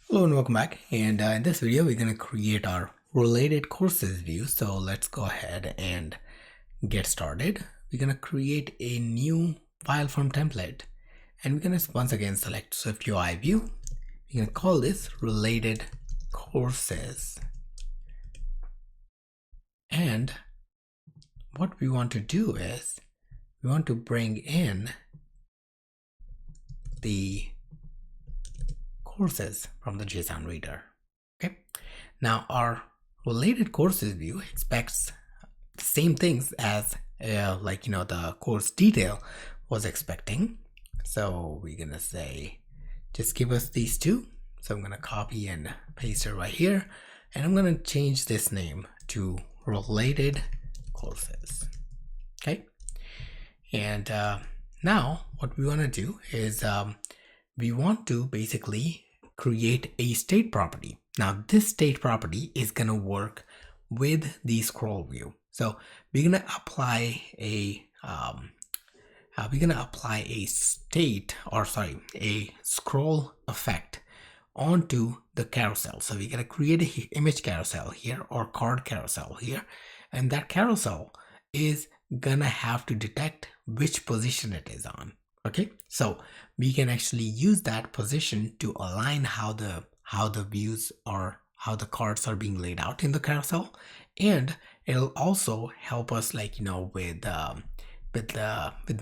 Hello and welcome back. And in this video, we're going to create our related courses view. So let's go ahead and get started. We're going to create a new file form template, and we're going to once again select SwiftUI view. We're going to call this related courses. And what we want to do is we want to bring in the courses from the JSON reader. Okay, now our related courses view expects the same things as the course detail was expecting. So we're gonna say just give us these two. So I'm gonna copy and paste it right here, and I'm gonna change this name to related courses. Okay, and now what we want to do is we want to basically create a state property. Now this state property is going to work with the scroll view. So we're going to apply a a scroll effect onto the carousel. So we're going to create an image carousel here or card carousel here, and that carousel is gonna have to detect which position it is on. Okay, so we can actually use that position to align how the views or how the cards are being laid out in the carousel, and it'll also help us with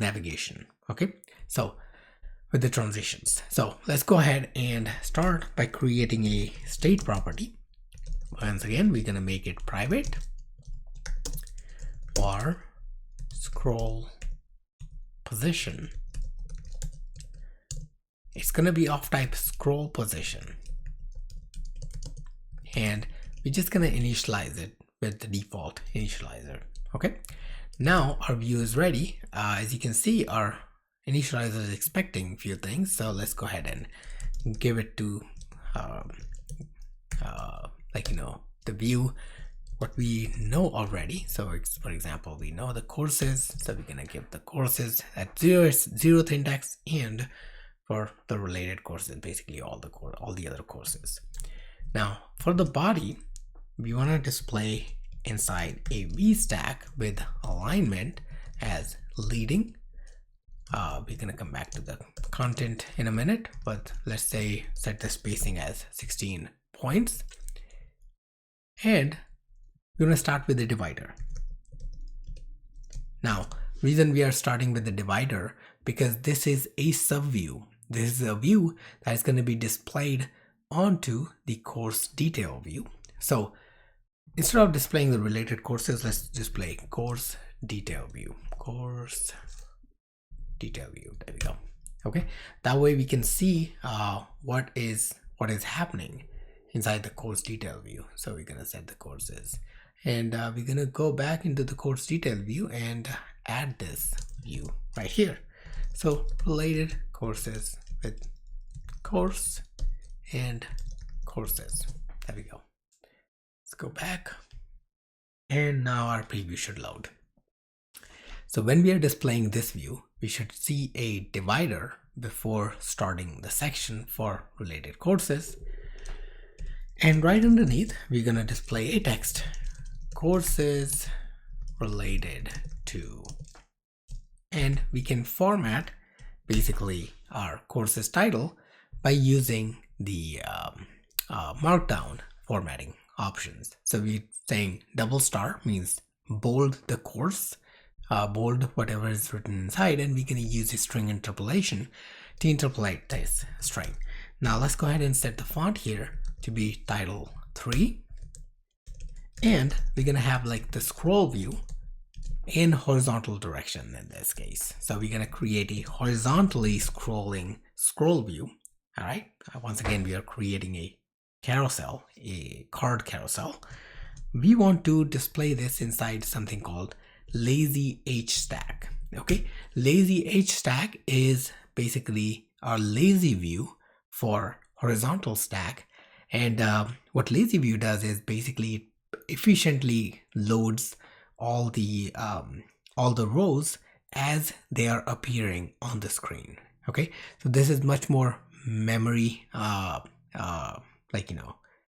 navigation. Okay, so with the transitions. So let's go ahead and start by creating a state property. Once again, we're gonna make it private var scroll position. It's going to be of type scroll position, and we're just going to initialize it with the default initializer. Okay, now our view is ready. As you can see, our initializer is expecting a few things, so let's go ahead and give it to the view what we know already. So for example, we know the courses, so we're gonna give the courses at 0th index, and for the related courses, basically all the other courses. Now for the body, we want to display inside a VStack with alignment as leading. We're gonna come back to the content in a minute, but let's say set the spacing as 16 points, and we're going to start with the divider. Now, reason we are starting with the divider, because this is a subview. This is a view that is going to be displayed onto the course detail view. So instead of displaying the related courses, let's display course detail view. Course detail view. There we go. Okay, that way we can see what is happening inside the course detail view. So we're going to set the courses. And we're going to go back into the course detail view and add this view right here. So related courses with course and courses. There we go. Let's go back. And now our preview should load. So when we are displaying this view, we should see a divider before starting the section for related courses. And right underneath, we're going to display a text. Courses related to, and we can format basically our courses title by using the markdown formatting options. So we're saying double star means bold the course, bold whatever is written inside, and we're going to use a string interpolation to interpolate this string. Now let's go ahead and set the font here to be title 3. And we're going to have like the scroll view in horizontal direction in this case. So we're going to create a horizontally scrolling scroll view. All right. Once again, we are creating a carousel, a card carousel. We want to display this inside something called lazy H stack. Okay. Lazy H stack is basically our lazy view for horizontal stack. And what lazy view does is basically efficiently loads all the rows as they are appearing on the screen. Okay, so this is much more memory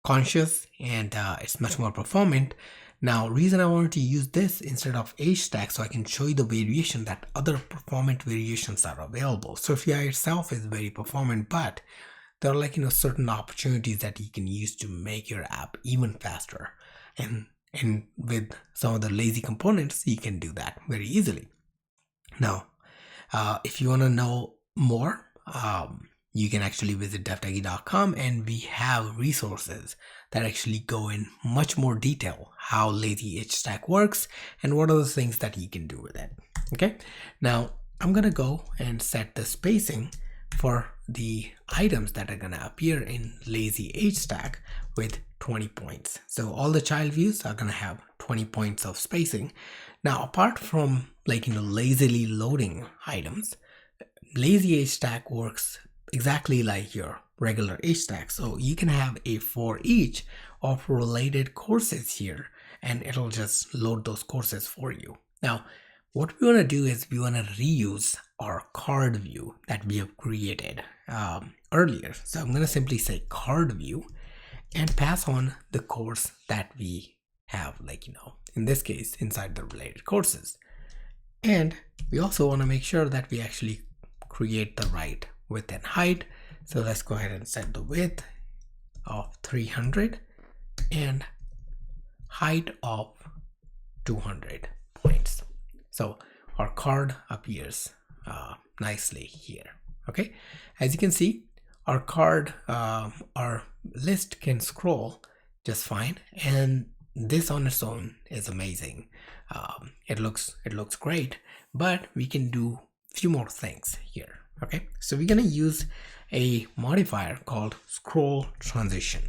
conscious, and it's much more performant. Now, reason I wanted to use this instead of HStack, so I can show you the variation that other performant variations are available. SwiftUI itself is very performant, but there are certain opportunities that you can use to make your app even faster. And with some of the lazy components, you can do that very easily. Now, if you want to know more, you can actually visit devtechie.com, and we have resources that actually go in much more detail how lazy HStack works and what are the things that you can do with it. Okay, now I'm gonna go and set the spacing for the items that are gonna appear in lazy HStack with 20 points. So all the child views are gonna have 20 points of spacing. Now, apart from lazily loading items, lazy HStack works exactly like your regular HStack. So you can have a for each of related courses here, and it'll just load those courses for you. Now, what we want to do is we want to reuse our card view that we have created earlier. So I'm going to simply say card view and pass on the course that we have, in this case, inside the related courses. And we also want to make sure that we actually create the right width and height. So let's go ahead and set the width of 300 and height of 200 points. So our card appears nicely here. Okay, as you can see, our card, our list can scroll just fine, and this on its own is amazing. It looks great, but we can do a few more things here. Okay, so we're gonna use a modifier called scroll transition,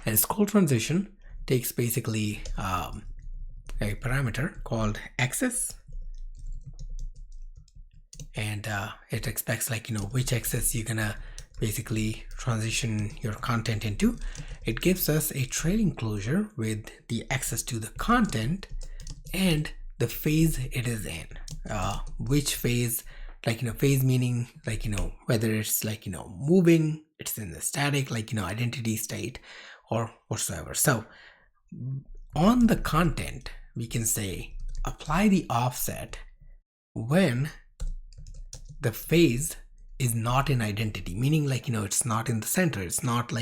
and scroll transition takes basically a parameter called axis, and it expects which axis you're gonna basically transition your content into. It gives us a trailing closure with the access to the content and the phase it is in. Which phase, phase meaning whether it's moving, it's in the static identity state or whatsoever. So on the content, we can say apply the offset when the phase is not in identity, meaning it's not in the center, it's not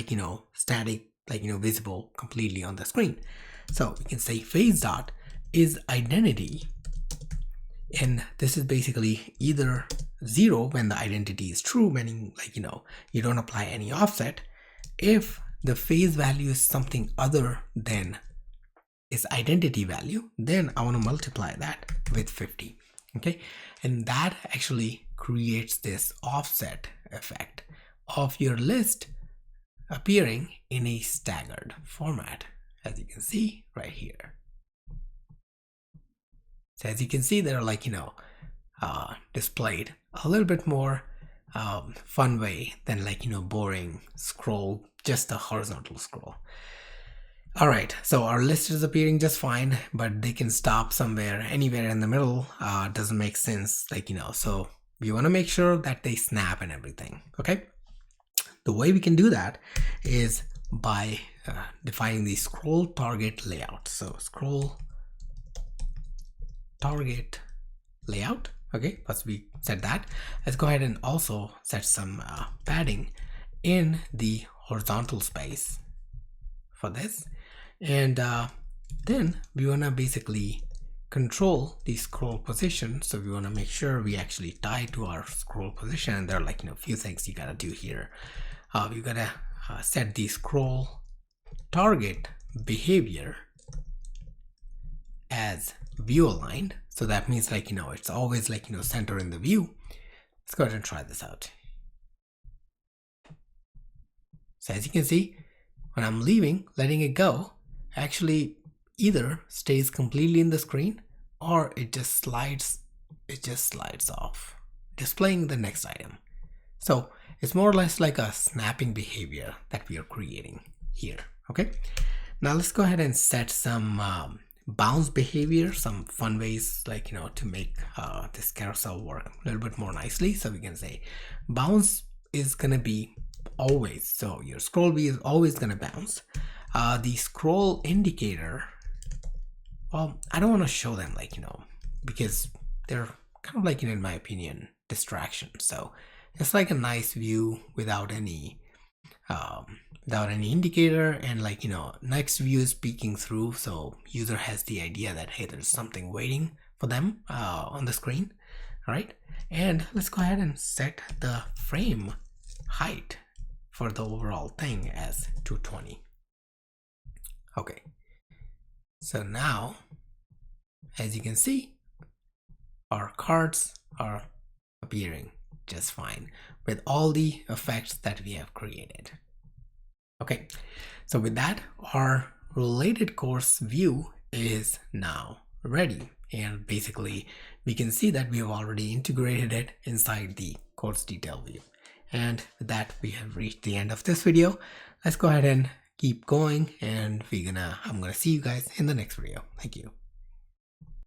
static, visible completely on the screen. So we can say phase dot is identity, and this is basically either 0 when the identity is true, meaning you don't apply any offset. If the phase value is something other than its identity value, then I want to multiply that with 50. Okay, and that actually creates this offset effect of your list appearing in a staggered format, as you can see right here. So as you can see, they're displayed a little bit more fun way than boring scroll, just a horizontal scroll. All right, so our list is appearing just fine, but they can stop somewhere, anywhere in the middle. Doesn't make sense, so we want to make sure that they snap and everything. Okay, the way we can do that is by defining the scroll target layout. So scroll target layout. Okay, once we set that, let's go ahead and also set some padding in the horizontal space for this. And then we want to basically control the scroll position. So we want to make sure we actually tie to our scroll position. And there are a few things you got to do here. You got to set the scroll target behavior as view aligned. So that means it's always center in the view. Let's go ahead and try this out. So as you can see, when I'm leaving, letting it go, actually either stays completely in the screen or it just slides off, displaying the next item. So it's more or less like a snapping behavior that we are creating here. Okay, now let's go ahead and set some bounce behavior, some fun ways to make this carousel work a little bit more nicely. So we can say bounce is gonna be always, so your scroll view is always going to bounce. The scroll indicator, well, I don't want to show them, like, because they're kind of like, in my opinion, distractions. So it's like a nice view without any indicator, and like, next view is peeking through, so user has the idea that, hey, there's something waiting for them on the screen. All right, and let's go ahead and set the frame height for the overall thing as 220. Okay, so now, as you can see, our cards are appearing just fine with all the effects that we have created. Okay, so with that, our related course view is now ready, and basically we can see that we have already integrated it inside the course detail view. And with that, we have reached the end of this video. Let's go ahead and keep going, and I'm gonna see you guys in the next video. Thank you.